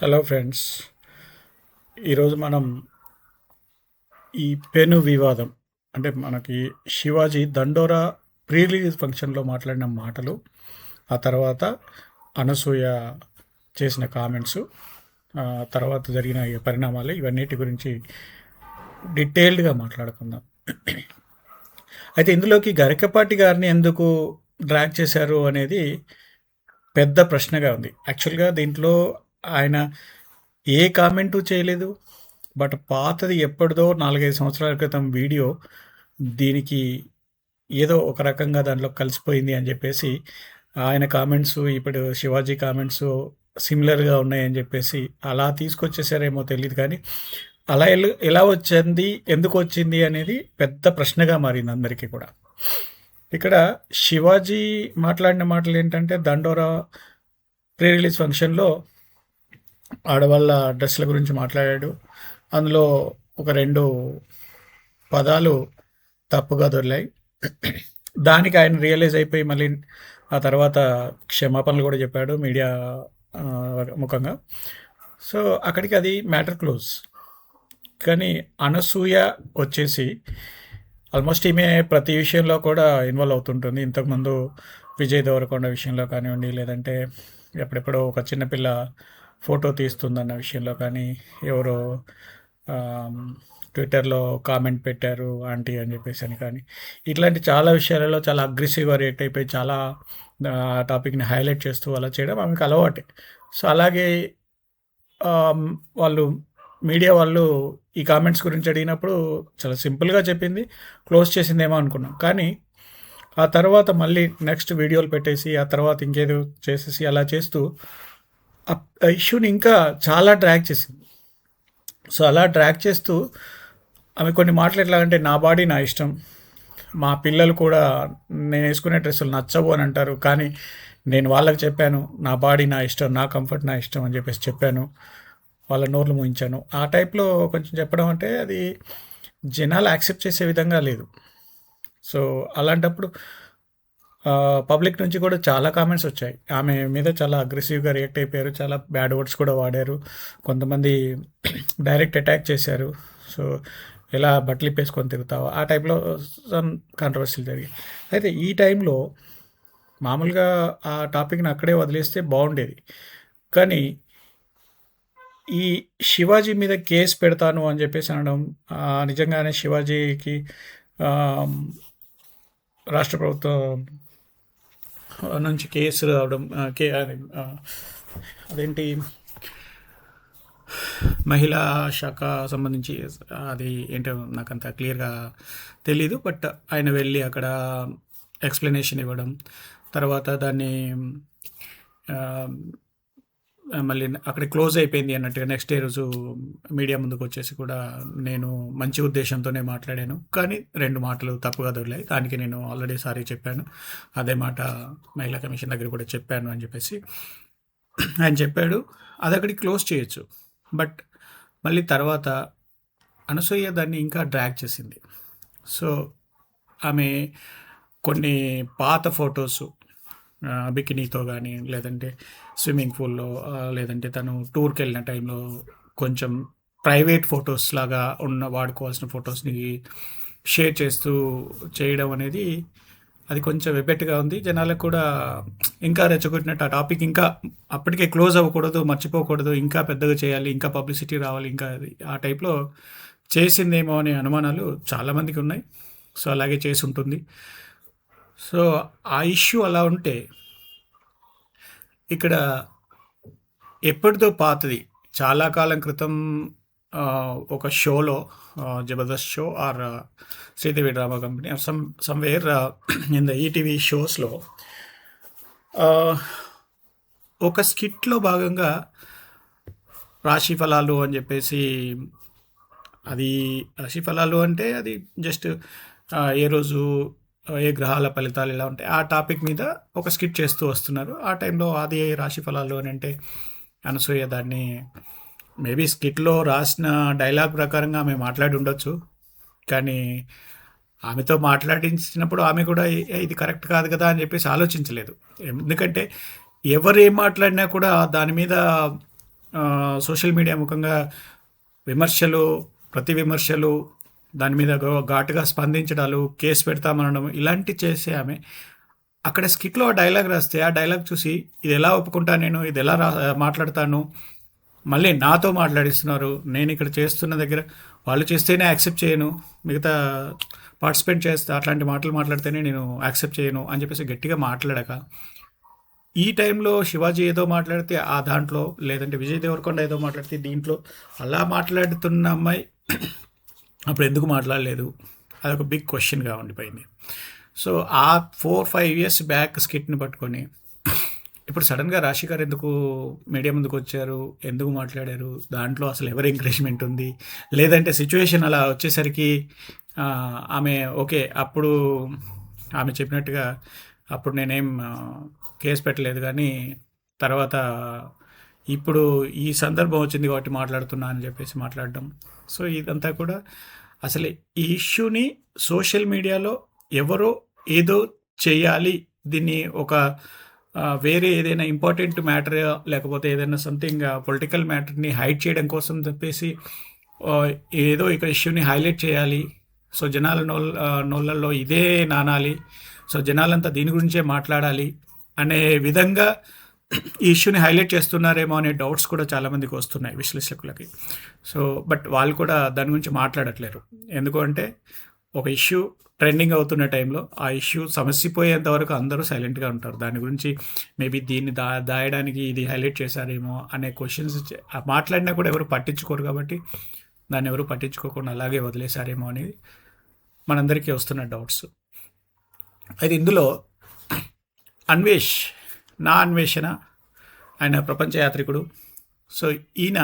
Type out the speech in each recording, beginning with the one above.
Hello friends, ఈరోజు మనం ఈ పెను వివాదం అంటే మనకి శివాజీ దండోరా ప్రీ రిలీజ్ ఫంక్షన్లో మాట్లాడిన మాటలు, ఆ తర్వాత అనసూయ చేసిన కామెంట్స్, తర్వాత జరిగిన ఈ పరిణామాలు, ఇవన్నిటి గురించి డీటెయిల్డ్గా మాట్లాడుకుందాం. అయితే ఇందులోకి గరికపాటి గారిని ఎందుకు డ్రాగ్ చేశారు అనేది పెద్ద ప్రశ్నగా ఉంది. యాక్చువల్గా దీంట్లో ఆయన ఏ కామెంటు చేయలేదు. బట్ పాతది ఎప్పటిదో 4-5 సంవత్సరాల క్రితం వీడియో దీనికి ఏదో ఒక రకంగా దాంట్లో కలిసిపోయింది అని చెప్పేసి ఆయన కామెంట్స్, ఇప్పుడు శివాజీ కామెంట్స్ సిమిలర్గా ఉన్నాయని చెప్పేసి అలా తీసుకొచ్చేసారేమో తెలియదు. కానీ అలా ఎలా వచ్చింది, ఎందుకు వచ్చింది అనేది పెద్ద ప్రశ్నగా మారింది అందరికీ కూడా. ఇక్కడ శివాజీ మాట్లాడిన మాటలు ఏంటంటే, దండోరా ప్రీ రిలీజ్ ఫంక్షన్లో ఆడవాళ్ళ డ్రెస్ల గురించి మాట్లాడాడు. అందులో ఒక 2 పదాలు తప్పుగా దొరికాయి. దానికి ఆయన రియలైజ్ అయిపోయి మళ్ళీ ఆ తర్వాత క్షమాపణలు కూడా చెప్పాడు మీడియా ముఖంగా. సో అక్కడికి అది మ్యాటర్ క్లోజ్. కానీ అనసూయ వచ్చేసి ఆల్మోస్ట్ ఈమె ప్రతి విషయంలో కూడా ఇన్వాల్వ్ అవుతుంటుంది. ఇంతకుముందు విజయ్ దేవరకొండ విషయంలో కానివ్వండి, లేదంటే ఎప్పుడెప్పుడో ఒక చిన్నపిల్ల ఫోటో తీస్తుందన్న విషయంలో కానీ, ఎవరో ట్విట్టర్లో కామెంట్ పెట్టారు ఆంటీ అని చెప్పేసి అని కానీ, ఇట్లాంటి చాలా విషయాలలో చాలా అగ్రెసివ్గా రియాక్ట్ అయిపోయి చాలా టాపిక్ని హైలైట్ చేస్తూ అలా చేయడం ఆమెకు అలవాటే. సో అలాగే వాళ్ళు మీడియా వాళ్ళు ఈ కామెంట్స్ గురించి అడిగినప్పుడు చాలా సింపుల్గా చెప్పింది, క్లోజ్ చేసిందేమో అనుకున్నాం. కానీ ఆ తర్వాత మళ్ళీ నెక్స్ట్ వీడియోలు పెట్టేసి ఆ తర్వాత ఇంకేదో చేసేసి అలా చేస్తూ ఆ ఇష్యూని ఇంకా చాలా డ్రాగ్ చేసింది. సో అలా డ్రాగ్ చేస్తూ ఆమె కొన్ని మాటలు ఎట్లా అంటే, నా బాడీ నా ఇష్టం, మా పిల్లలు కూడా నేను వేసుకునే డ్రెస్సులు నచ్చవు అని అంటారు, కానీ నేను వాళ్ళకి చెప్పాను నా బాడీ నా ఇష్టం, నా కంఫర్ట్ నా ఇష్టం అని చెప్పేసి చెప్పాను, వాళ్ళ నోర్లు మూయించాను. ఆ టైప్లో కొంచెం చెప్పడం అంటే అది జనాలు యాక్సెప్ట్ చేసే విధంగా లేదు. సో అలాంటప్పుడు పబ్లిక్ నుంచి కూడా చాలా కామెంట్స్ వచ్చాయి. ఆమె మీద చాలా అగ్రెసివ్గా రియాక్ట్ అయిపోయారు, చాలా బ్యాడ్ వర్డ్స్ కూడా వాడారు, కొంతమంది డైరెక్ట్ అటాక్ చేశారు. సో ఎలా బట్టలు ఇప్పేసుకొని తిరుగుతావో ఆ టైప్లో సమ్ కాంట్రవర్సీలు జరిగాయి. అయితే ఈ టైంలో మామూలుగా ఆ టాపిక్ని అక్కడే వదిలేస్తే బాగుండేది. కానీ ఈ శివాజీ మీద కేసు పెడతాను అని చెప్పేసి అనడం, నిజంగానే శివాజీకి రాష్ట్ర ప్రభుత్వం నుంచి కేసు రావడం, అదేంటి మహిళా శాఖ సంబంధించి అది ఏంటో నాకు అంత క్లియర్గా తెలీదు. బట్ ఆయన వెళ్ళి అక్కడ ఎక్స్ప్లెనేషన్ ఇవ్వడం, తర్వాత దాన్ని మళ్ళీ అక్కడ క్లోజ్ అయిపోయింది అన్నట్టుగా నెక్స్ట్ డే రోజు మీడియా ముందుకు వచ్చేసి కూడా నేను మంచి ఉద్దేశంతోనే మాట్లాడాను, కానీ 2 మాటలు తప్పుగా దొరికాయి, దానికి నేను ఆల్రెడీ సారీ చెప్పాను, అదే మాట మహిళా కమిషన్ దగ్గర కూడా చెప్పాను అని చెప్పేసి ఆయన చెప్పాడు. అది అక్కడికి క్లోజ్ చేయొచ్చు. బట్ మళ్ళీ తర్వాత అనసూయ దాన్ని ఇంకా డ్రాగ్ చేసింది. సో ఆమె కొన్ని పాత ఫొటోసు బికినీతో కానీ, లేదంటే స్విమ్మింగ్ పూల్లో, లేదంటే తను టూర్కి వెళ్ళిన టైంలో కొంచెం ప్రైవేట్ ఫొటోస్ లాగా వాడుకోవాల్సిన ఫొటోస్ని షేర్ చేస్తూ చేయడం అనేది అది కొంచెం ఎబ్బెట్టుగా ఉంది. జనాలకు కూడా ఇంకా రెచ్చగొట్టినట్టు ఆ టాపిక్ ఇంకా అప్పటికే క్లోజ్ అవ్వకూడదు, మర్చిపోకూడదు, ఇంకా పెద్దగా చేయాలి, ఇంకా పబ్లిసిటీ రావాలి, ఇంకా ఆ టైప్లో చేసిందేమో అనే అనుమానాలు చాలామందికి ఉన్నాయి. సో అలాగే చేసి ఉంటుంది. సో ఆ ఇష్యూ అలా ఉంటే, ఇక్కడ ఎప్పటిదో పాతది చాలా కాలం క్రితం ఒక షోలో, Jabardasth show or Sridevi drama company somewhere in the ETV షోస్లో ఒక స్కిట్లో భాగంగా రాశి ఫలాలు అని చెప్పేసి, అది రాశి ఫలాలు అంటే అది జస్ట్ ఏ రోజు ఏ గ్రహాల ఫలితాలు ఎలా ఉంటాయి ఆ టాపిక్ మీద ఒక స్కిట్ చేస్తూ వస్తున్నారు. ఆ టైంలో అది రాశి ఫలాలు అని అంటే అనసూయ దాన్ని మేబీ స్కిట్లో రాసిన డైలాగ్ ప్రకారంగా ఆమె మాట్లాడి ఉండొచ్చు, కానీ ఆమెతో మాట్లాడించినప్పుడు ఆమె కూడా ఇది కరెక్ట్ కాదు కదా అని చెప్పేసి ఆలోచించలేదు. ఎందుకంటే ఎవరు ఏం మాట్లాడినా కూడా దాని మీద సోషల్ మీడియా ముఖంగా విమర్శలు, ప్రతి విమర్శలు, దాని మీద ఘాటుగా స్పందించడాలు, కేసు పెడతామనడం ఇలాంటివి చేసే ఆమె అక్కడ స్కిట్‌లో డైలాగ్ రాస్తే, ఆ డైలాగ్ చూసి ఇది ఎలా ఒప్పుకుంటా నేను, ఇది ఎలా మాట్లాడతాను, మళ్ళీ నాతో మాట్లాడిస్తున్నారు, నేను ఇక్కడ చేస్తున్న దగ్గర వాళ్ళు చేస్తేనే యాక్సెప్ట్ చేయను, మిగతా పార్టిసిపేట్ చేస్తా అట్లాంటి మాటలు మాట్లాడితేనే నేను యాక్సెప్ట్ చేయను అని చెప్పేసి గట్టిగా మాట్లాడక, ఈ టైంలో శివాజీ ఏదో మాట్లాడితే ఆ దాంట్లో, లేదంటే విజయ్ దేవరకొండ ఏదో మాట్లాడితే దీంట్లో, అలా మాట్లాడుతున్న అమ్మాయి అప్పుడు ఎందుకు మాట్లాడలేదు, అదొక బిగ్ క్వశ్చన్గా ఉండిపోయింది. సో ఆ 4-5 ఇయర్స్ బ్యాక్ స్కిట్ని పట్టుకొని ఇప్పుడు సడన్గా రాశి గారు ఎందుకు మీడియా ముందుకు వచ్చారు, ఎందుకు మాట్లాడారు, దాంట్లో అసలు ఎవరి ఎంకరేజ్మెంట్ ఉంది, లేదంటే సిచ్యువేషన్ అలా వచ్చేసరికి ఆమె ఓకే అప్పుడు ఆమె చెప్పినట్టుగా అప్పుడు నేనేం కేసు పెట్టలేదు, కానీ తర్వాత ఇప్పుడు ఈ సందర్భం వచ్చింది కాబట్టి మాట్లాడుతున్నా అని చెప్పేసి మాట్లాడడం. సో ఇదంతా కూడా అసలు ఈ ఇష్యూని సోషల్ మీడియాలో ఎవరో ఏదో చేయాలి, దీన్ని ఒక వేరే ఏదైనా ఇంపార్టెంట్ మ్యాటర్ లేకపోతే ఏదైనా సంథింగ్ పొలిటికల్ మ్యాటర్ని హైడ్ చేయడం కోసం చెప్పేసి ఏదో ఇక ఇష్యూని హైలైట్ చేయాలి, సో జనాల నోళ్ళల్లో ఇదే నానాలి, సో జనాలంతా దీని గురించే మాట్లాడాలి అనే విధంగా ఈ ఇష్యూని హైలైట్ చేస్తున్నారేమో అనే డౌట్స్ కూడా చాలామందికి వస్తున్నాయి విశ్లేషకులకి. సో బట్ వాళ్ళు కూడా దాని గురించి మాట్లాడట్లేరు. ఎందుకంటే ఒక ఇష్యూ ట్రెండింగ్ అవుతున్న టైంలో ఆ ఇష్యూ సమస్యపోయేంత వరకు అందరూ సైలెంట్గా ఉంటారు. దాని గురించి మేబీ దీన్ని దాయడానికి ఇది హైలైట్ చేశారేమో అనే క్వశ్చన్స్ మాట్లాడినా కూడా ఎవరు పట్టించుకోరు, కాబట్టి దాన్ని ఎవరు పట్టించుకోకుండా అలాగే వదిలేశారేమో అనేది మనందరికీ వస్తున్న డౌట్స్. అయితే ఇందులో నా అన్వేషణ, ఆయన ప్రపంచ యాత్రికుడు. సో ఈయన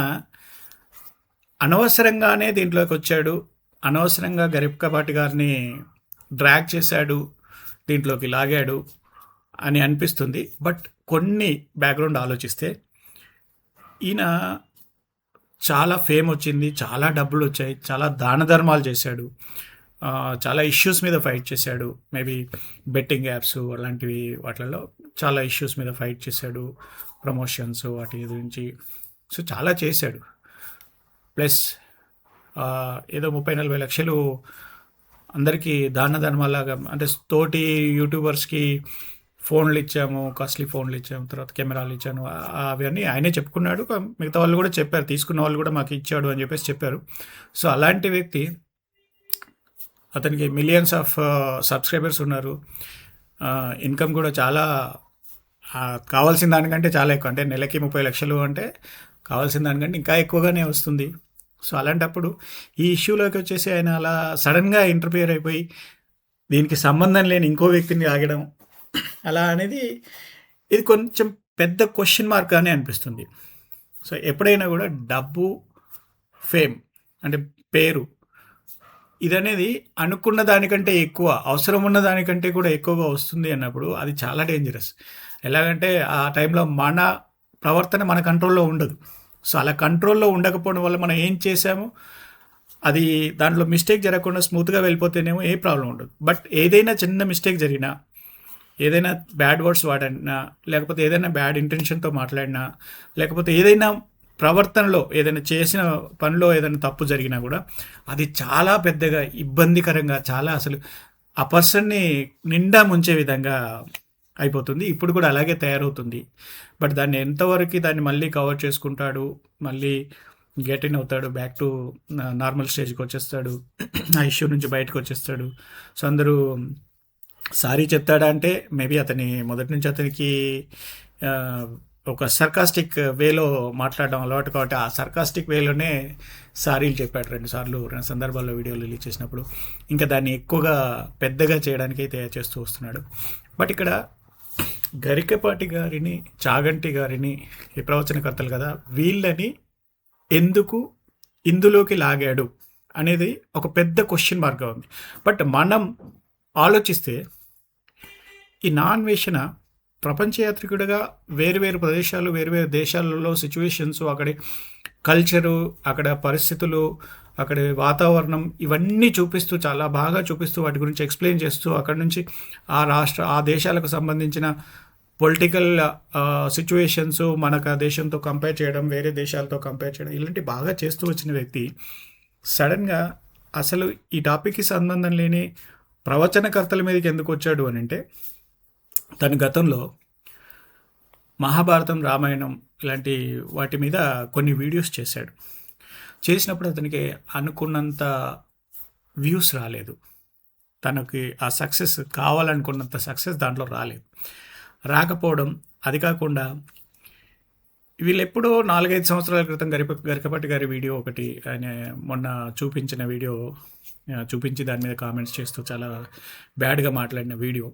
అనవసరంగానే దీంట్లోకి వచ్చాడు, అనవసరంగా గరికపాటి గారిని డ్రాగ్ చేశాడు, దీంట్లోకి లాగాడు అని అనిపిస్తుంది. బట్ కొన్ని బ్యాక్గ్రౌండ్ ఆలోచిస్తే ఈయన చాలా ఫేమ్ వచ్చింది, చాలా డబ్బులు వచ్చాయి, చాలా దాన ధర్మాలు చేశాడు, చాలా ఇష్యూస్ మీద ఫైట్ చేశాడు, మేబీ బెట్టింగ్ యాప్స్ అలాంటివి వాటిల్లో చాలా ఇష్యూస్ మీద ఫైట్ చేశాడు, ప్రమోషన్స్ వాటి గురించి. సో చాలా చేశాడు. ప్లస్ ఏదో 30-40 లక్షలు అందరికీ దాన ధర్మాలాగా, అంటే తోటి యూట్యూబర్స్కి ఫోన్లు ఇచ్చాము, కాస్ట్లీ ఫోన్లు ఇచ్చాము, తర్వాత కెమెరాలు ఇచ్చాను, అవన్నీ ఆయనే చెప్పుకున్నాడు. మిగతా వాళ్ళు కూడా చెప్పారు, తీసుకున్న వాళ్ళు కూడా మాకు ఇచ్చాడు అని చెప్పేసి చెప్పారు. సో అలాంటి వ్యక్తి, అతనికి మిలియన్స్ ఆఫ్ సబ్స్క్రైబర్స్ ఉన్నారు, ఇన్కమ్ కూడా చాలా కావాల్సిన దానికంటే చాలా ఎక్కువ, అంటే నెలకి 30 లక్షలు అంటే కావాల్సిన దానికంటే ఇంకా ఎక్కువగానే వస్తుంది. సో అలాంటప్పుడు ఈ ఇష్యూలోకి వచ్చేసి ఆయన అలా సడన్గా ఇంటర్ఫియర్ అయిపోయి దీనికి సంబంధం లేని ఇంకో వ్యక్తిని ఆగడం అలా అనేది ఇది కొంచెం పెద్ద క్వశ్చన్ మార్క్ అని అనిపిస్తుంది. సో ఎప్పుడైనా కూడా డబ్బు, ఫేమ్ అంటే పేరు, ఇదనేది అనుకున్న దానికంటే ఎక్కువ, అవసరం ఉన్న దానికంటే కూడా ఎక్కువగా వస్తుంది అన్నప్పుడు అది చాలా డేంజరస్. ఎలాగంటే ఆ టైంలో మన ప్రవర్తన మన కంట్రోల్లో ఉండదు. సో అలా కంట్రోల్లో ఉండకపోవడం వల్ల మనం ఏం చేసామో అది దాంట్లో మిస్టేక్ జరగకుండా స్మూత్గా వెళ్ళిపోతేనేమో ఏ ప్రాబ్లం ఉండదు. బట్ ఏదైనా చిన్న మిస్టేక్ జరిగినా, ఏదైనా బ్యాడ్ వర్డ్స్ వాడినా, లేకపోతే ఏదైనా బ్యాడ్ ఇంటెన్షన్తో మాట్లాడినా, లేకపోతే ఏదైనా ప్రవర్తనలో ఏదైనా చేసిన పనిలో ఏదైనా తప్పు జరిగినా కూడా అది చాలా పెద్దగా ఇబ్బందికరంగా, చాలా అసలు ఆ పర్సన్ని నిండా ముంచే విధంగా అయిపోతుంది. ఇప్పుడు కూడా అలాగే తయారవుతుంది. బట్ దాన్ని ఎంతవరకు దాన్ని మళ్ళీ కవర్ చేసుకుంటాడు, మళ్ళీ గెట్ ఇన్ అవుతాడు, బ్యాక్ టు నార్మల్ స్టేజ్కి వచ్చేస్తాడు, ఆ ఇష్యూ నుంచి బయటకు వచ్చేస్తాడు. సో అందరూ సారీ చెప్తాడా అంటే మేబీ అతని మొదటి నుంచి అతనికి ఒక సర్కాస్టిక్ వేలో మాట్లాడడం అలవాటు, కాబట్టి ఆ సర్కాస్టిక్ వేలోనే సారీలు చెప్పాడు 2 సార్లు 2 సందర్భాల్లో వీడియోలు రిలీజ్ చేసినప్పుడు. ఇంకా దాన్ని ఎక్కువగా పెద్దగా చేయడానికి తయారు చేస్తూ వస్తున్నాడు. బట్ ఇక్కడ గరికపాటి గారిని, చాగంటి గారిని, ఈ ప్రవచనకర్తలు కదా, వీళ్ళని ఎందుకు ఇందులోకి లాగాడు అనేది ఒక పెద్ద క్వశ్చన్ మార్క్గా ఉంది. బట్ మనం ఆలోచిస్తే ఈ నాన్వేషణ ప్రపంచ యాత్రికుడిగా వేరు ప్రదేశాలు, వేరు దేశాలలో సిచ్యువేషన్స్, అక్కడి కల్చరు, అక్కడ పరిస్థితులు, అక్కడ వాతావరణం ఇవన్నీ చూపిస్తూ, చాలా బాగా చూపిస్తూ, వాటి గురించి ఎక్స్ప్లెయిన్ చేస్తూ, అక్కడ నుంచి ఆ దేశాలకు సంబంధించిన పొలిటికల్ సిచ్యువేషన్స్ మనకు ఆ దేశంతో కంపేర్ చేయడం, వేరే దేశాలతో కంపేర్ చేయడం, ఇలాంటివి బాగా చేస్తూ వచ్చిన వ్యక్తి సడన్గా అసలు ఈ టాపిక్కి సంబంధం లేని ప్రవచనకర్తల మీదకి ఎందుకు వచ్చాడు అని అంటే, తన గతంలో మహాభారతం, రామాయణం ఇలాంటి వాటి మీద కొన్ని వీడియోస్ చేశాడు. చేసినప్పుడు అతనికి అనుకున్నంత వ్యూస్ రాలేదు. తనకి ఆ సక్సెస్ కావాలనుకున్నంత సక్సెస్ దాంట్లో రాలేదు. రాకపోవడం, అది కాకుండా వీళ్ళెప్పుడో 4-5 సంవత్సరాల క్రితం గరికపాటి గారి వీడియో ఒకటి ఆయన మొన్న చూపించిన వీడియో చూపించి దాని మీద కామెంట్స్ చేస్తూ చాలా బ్యాడ్గా మాట్లాడిన వీడియో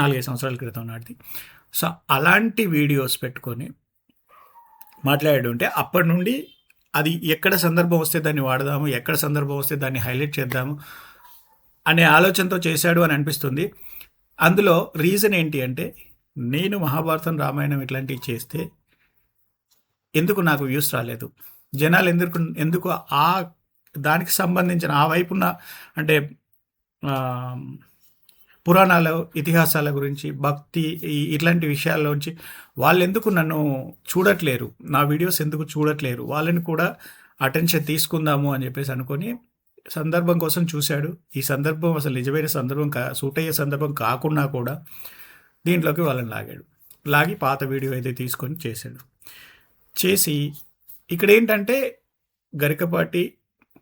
4-5 సంవత్సరాల క్రితం నాటిది. సో అలాంటి వీడియోస్ పెట్టుకొని మాట్లాడాడు. ఉంటే అప్పటి నుండి అది ఎక్కడ సందర్భం వస్తే దాన్ని వాడదాము, ఎక్కడ సందర్భం వస్తే దాన్ని హైలైట్ చేద్దాము అనే ఆలోచనతో చేశాడు అని అనిపిస్తుంది. అందులో రీజన్ ఏంటి అంటే, నేను మహాభారతం, రామాయణం ఇట్లాంటివి చేస్తే ఎందుకు నాకు వ్యూస్ రాలేదు, జనాలు ఎందుకు ఆ దానికి సంబంధించిన ఆ వైపున అంటే పురాణాల ఇతిహాసాల గురించి, భక్తి ఇట్లాంటి విషయాల్లోంచి వాళ్ళు ఎందుకు నన్ను చూడట్లేరు, నా వీడియోస్ ఎందుకు చూడట్లేరు, వాళ్ళని కూడా అటెన్షన్ తీసుకుందాము అని చెప్పేసి అనుకొని సందర్భం కోసం చూశాడు. ఈ సందర్భం అసలు నిజమైన సందర్భం సూట్ అయ్యే సందర్భం కాకుండా కూడా దీంట్లోకి వాళ్ళని లాగి పాత వీడియో అయితే తీసుకొని చేశాడు. చేసి ఇక్కడ ఏంటంటే గరికపాటి,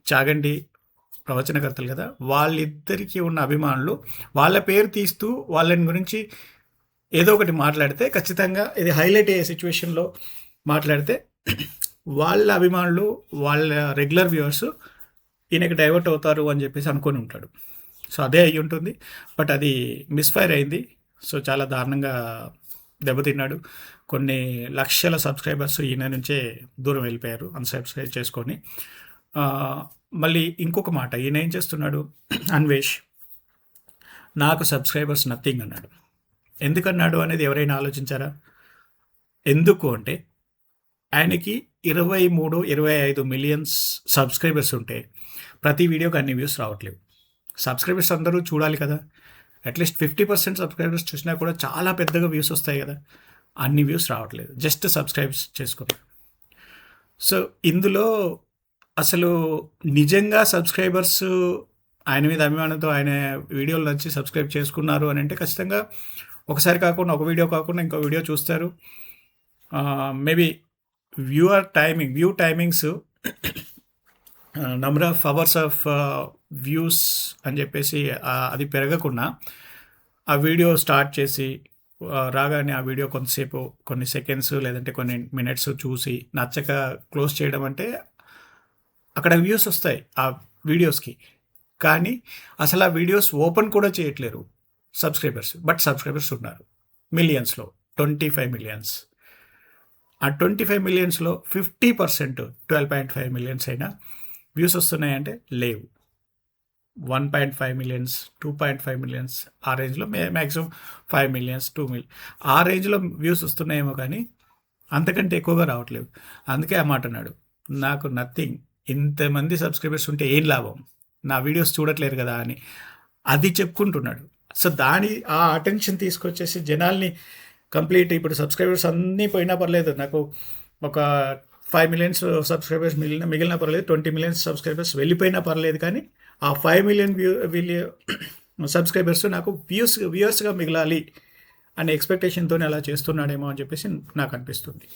చాగంటి ప్రవచనకర్తలు కదా, వాళ్ళిద్దరికీ ఉన్న అభిమానులు వాళ్ళ పేరు తీస్తూ వాళ్ళని గురించి ఏదో ఒకటి మాట్లాడితే ఖచ్చితంగా ఇది హైలైట్ అయ్యే సిచ్యువేషన్లో మాట్లాడితే వాళ్ళ అభిమానులు, వాళ్ళ రెగ్యులర్ వ్యూవర్స్ ఈయనకి డైవర్ట్ అవుతారు అని చెప్పేసి అనుకొని ఉంటాడు. సో అదే అయ్యి ఉంటుంది. బట్ అది మిస్ఫైర్ అయింది. సో చాలా దారుణంగా దెబ్బతిన్నాడు. కొన్ని లక్షల సబ్స్క్రైబర్స్ ఈయన నుంచే దూరం వెళ్ళిపోయారు అన్సబ్స్క్రైబ్ చేసుకొని. మళ్ళీ ఇంకొక మాట, ఈయన ఏం చేస్తున్నాడు, అన్వేష్ నాకు సబ్స్క్రైబర్స్ నథింగ్ అన్నాడు. ఎందుకన్నాడు అనేది ఎవరైనా ఆలోచించారా? ఎందుకు అంటే ఆయనకి 23-25 మిలియన్స్ సబ్స్క్రైబర్స్ ఉంటే ప్రతి వీడియోకి అన్ని వ్యూస్ రావట్లేవు. సబ్స్క్రైబర్స్ అందరూ చూడాలి కదా, అట్లీస్ట్ 50% సబ్స్క్రైబర్స్ చూసినా కూడా చాలా పెద్దగా వ్యూస్ వస్తాయి కదా, అన్ని వ్యూస్ రావట్లేదు, జస్ట్ సబ్స్క్రైబ్ చేసుకున్నారు. సో ఇందులో అసలు నిజంగా సబ్స్క్రైబర్స్ ఆయన మీద అభిమానంతో ఆయన వీడియోలు నచ్చి సబ్స్క్రైబ్ చేసుకున్నారు అని అంటే ఖచ్చితంగా ఒకసారి కాకుండా ఒక వీడియో కాకుండా ఇంకో వీడియో చూస్తారు. Maybe view timings number of hours of views అని చెప్పేసి అది పెరగకుండా ఆ వీడియో స్టార్ట్ చేసి రాగానే ఆ వీడియో కొంతసేపు, కొన్ని సెకండ్స్ లేదంటే కొన్ని మినిట్స్ చూసి నచ్చక క్లోజ్ చేయడం అంటే అక్కడ వ్యూస్ వస్తాయి ఆ వీడియోస్కి. కానీ అసలు ఆ వీడియోస్ ఓపెన్ కూడా చేయట్లేరు సబ్స్క్రైబర్స్, బట్ సబ్స్క్రైబర్స్ ఉన్నారు మిలియన్స్లో, 25 మిలియన్స్. ఆ 25 మిలియన్స్లో 50% 12.5 మిలియన్స్ అయినా వ్యూస్ వస్తున్నాయంటే లేవు. 1.5 మిలియన్స్, 2.5 మిలియన్స్ ఆ రేంజ్లో, మ్యాక్సిమం 5 మిలియన్స్, 2 మిలియన్ ఆ రేంజ్లో వ్యూస్ వస్తున్నాయేమో కానీ అంతకంటే ఎక్కువగా రావట్లేవు. అందుకే ఆ మాట అన్నాడు, నాకు నథింగ్, ఇంతమంది సబ్స్క్రైబర్స్ ఉంటే ఏం లాభం, నా వీడియోస్ చూడట్లేరు కదా అని అది చెప్పుకుంటున్నాడు. సో ఆ అటెన్షన్ తీసుకొచ్చేసి జనాల్ని కంప్లీట్, ఇప్పుడు సబ్స్క్రైబర్స్ అన్నీ పోయినా పర్లేదు, నాకు ఒక 5 మిలియన్స్ సబ్స్క్రైబర్స్ మిగిలిన పర్లేదు, 20 మిలియన్స్ సబ్స్క్రైబర్స్ వెళ్ళిపోయినా పర్లేదు, కానీ ఆ 5 మిలియన్ సబ్స్క్రైబర్స్ నాకు వ్యూయర్స్గా మిగలాలి అనే ఎక్స్పెక్టేషన్తో అలా చేస్తున్నాడేమో అని చెప్పేసి నాకు అనిపిస్తుంది.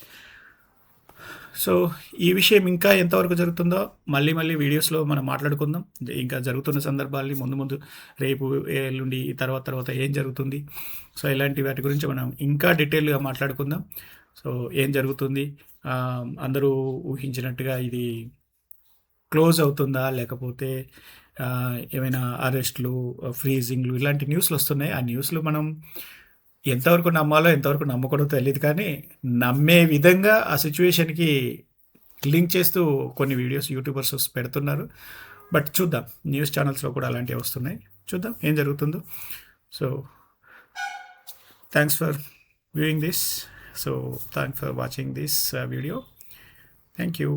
సో ఈ విషయం ఇంకా ఎంతవరకు జరుగుతుందో మళ్ళీ వీడియోస్లో మనం మాట్లాడుకుందాం. ఇంకా జరుగుతున్న సందర్భాల్ని ముందు రేపు, ఎల్లుండి, తర్వాత ఏం జరుగుతుంది, సో ఇలాంటి వాటి గురించి మనం ఇంకా డీటెయిల్గా మాట్లాడుకుందాం. సో ఏం జరుగుతుంది, అందరూ ఊహించినట్టుగా ఇది క్లోజ్ అవుతుందా, లేకపోతే ఏమైనా అరెస్ట్లు, ఫ్రీజింగ్లు ఇలాంటి న్యూస్లు వస్తున్నాయి. ఆ న్యూస్లు మనం ఎంతవరకు నమ్మాలో ఎంతవరకు నమ్మకూడదో తెలియదు, కానీ నమ్మే విధంగా ఆ సిచ్యువేషన్కి లింక్ చేస్తూ కొన్ని వీడియోస్ యూట్యూబర్స్ పెడుతున్నారు. బట్ చూద్దాం, న్యూస్ ఛానల్స్లో కూడా అలాంటివి వస్తున్నాయి, చూద్దాం ఏం జరుగుతుందో. So thanks for viewing this. So thanks for watching this video. Thank you.